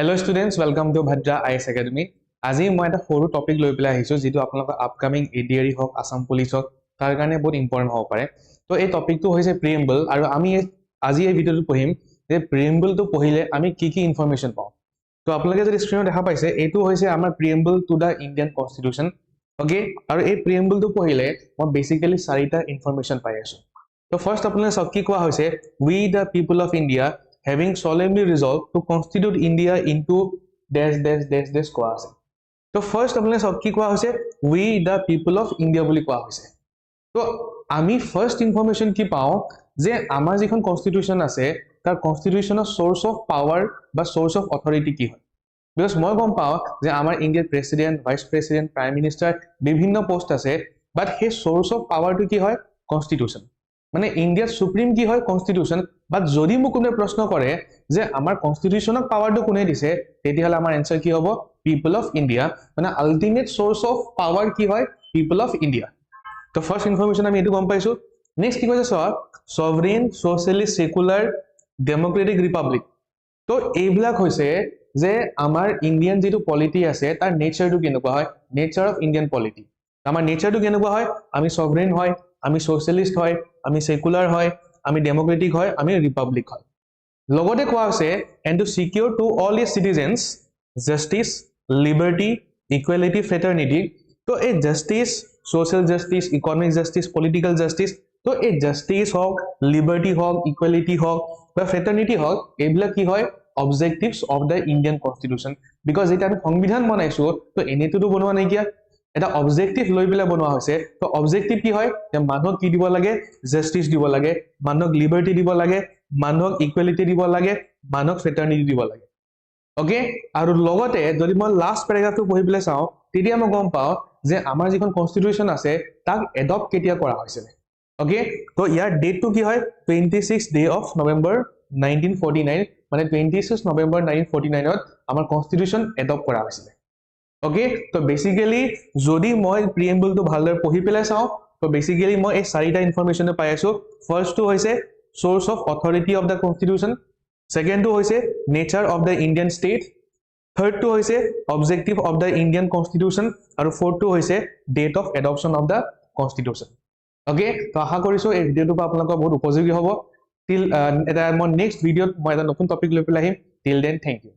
Hello students, welcome to Bhadra IS Academy. আজি মই এটা সৰু টপিক লৈ পেলাই আহিছো যেটো আপোনালোকৰ আপকামিং এডিআৰই হক আসাম পুলিচ হক তাৰ কাৰণে বহুত ইম্পৰ্টেন্ট হ'ব পাৰে তো এই টপিকটো হৈছে প্ৰিএম্বল আৰু আমি আজি এই ভিডিওটো পঢ়িম যে প্ৰিএম্বলটো পঢ়িলে আমি কি কি ইনফৰমেশন পাওঁ তো আপোনালোকে যদি স্ক্ৰিনত দেখা পাইছে এইটো হৈছে আমাৰ preamble to the Indian constitution okay আৰু এই প্ৰিএম্বলটো পঢ়িলে মই বেসিক্যালি চাৰিটা ইনফৰমেশন পাই আছো তো ফাৰ্স্ট আপোনালোকে সব কি কোৱা হৈছে we the people of India having solemnly resolved to constitute India into dash কোৱা আছে তো ফাৰ্স্ট আপোনালোকে সব কি কোৱা হৈছে we the people of India বুলি কোৱা হৈছে তো আমি ফাৰ্স্ট ইনফৰমেশন কি পাওঁ যে আমাৰ যিখন কনস্টিটিউশন আছে তাৰ কনস্টিটিউশনৰ সোৰ্স অফ পাৱাৰ বা সোৰ্স অফ অথৰিটি কি হয় বিকজ মই গম পাওঁ যে আমাৰ ইণ্ডিয়াৰ president vice president prime minister বিভিন্ন পোষ্ট আছে বাট হে সোৰ্স অফ পাৱাৰটো কি হয় কনস্টিটিউশন মানে ইণ্ডিয়াৰ সুপ্ৰিম কি হয় কনস্টিটিউশন বাট যদি মোক কোনে প্ৰশ্ন কৰে যে আমাৰ কনস্টিটিউশনক পাৱাৰটো কোনে দিছে তেতিয়াহলে আমাৰ আনসাৰ কি হ'ব পিপল অফ ইণ্ডিয়া মানে আল্টিমেট সোৰ্স অফ পাৱাৰ কি হয় পিপল অফ ইণ্ডিয়া তো ফার্স্ট ইনফরমেশন আমি এটু গম পাইছো নেক্সট কি কৈছে sovereign socialist secular Democratic republic তো এইবিলাক হৈছে যে আমাৰ ইণ্ডিয়ান যেটো পলিটি আছে তাৰ নেচাৰটো কেনেকুৱা হয় নেচাৰ অফ ইণ্ডিয়ান পলিটি আমাৰ নেচাৰটো কেনেকুৱা হয় আমি সভৰেন হয় আমি সোশ্যালিস্ট হয় আমি সেকুলাৰ হয় আমি ডেমোক্ৰেটিক হয় আমি ৰিপাব্লিক হয় লগতে কোৱা হৈছে and to secure to all its citizens justice liberty equality fraternity তো এই justice social justice economic justice political justice তো এই justice হক liberty হক equality হক বা fraternity হক এইবিলাক কি হয় objectives of the Indian constitution because এটা আমি সংবিধান বনাইছো তো এনেটো বনোৱা নাই কিয়া এটা অবজেক্টিভ লৈ পেলাই বনোৱা হৈছে তো অবজেক্টিভ কি হয় যে মানুহক কি দিব লাগে জাস্টিস দিব লাগে মানুহক লিবাৰ্টি দিব লাগে মানুহক ইকুৱেলিটি দিব লাগে মানুহক ফ্ৰেটাৰ্নিটি দিব লাগে ওকে আৰু লগতে যদি মই লাষ্ট প্যাৰাগ্ৰাফটো পঢ়ি পেলাই চাও তেতিয়া মই গম পাও যে আমাৰ যিখন কনস্টিটিউশন আছে তাক এডপ্ট কেতিয়া কৰা হৈছে ওকে তো ইয়াৰ ডেটটো কি হয় 26 ডে অফ নৱেম্বৰ 1949 মানে 26 নৱেম্বৰ 1949 ত আমাৰ কনস্টিটিউশন এডপ্ট কৰা হৈছিল ওকে তো বেসিক্যালি যদি মই প্ৰিএম্বলটো ভালদৰে পঢ়ি পেলাই চাও তো বেসিক্যালি মই এই চাৰিটা ইনফৰমেশন পাই আছো ফাৰ্স্টটো হৈছে source of authority of the constitution সেকেন্ডটো হৈছে nature of the Indian state থাৰ্ডটো হৈছে objective of the Indian constitution আৰু ফোৰ্থটো হৈছে date of adoption of the constitution okay তো আশা কৰিছো এই ভিডিওটো আপোনালোকৰ বহুত উপযোগী হ'ব টিল এটা মই নেক্সট ভিডিওত মই এটা নতুন টপিক লৈ পেলাই আহিম টিল দেন থ্যাংক ইউ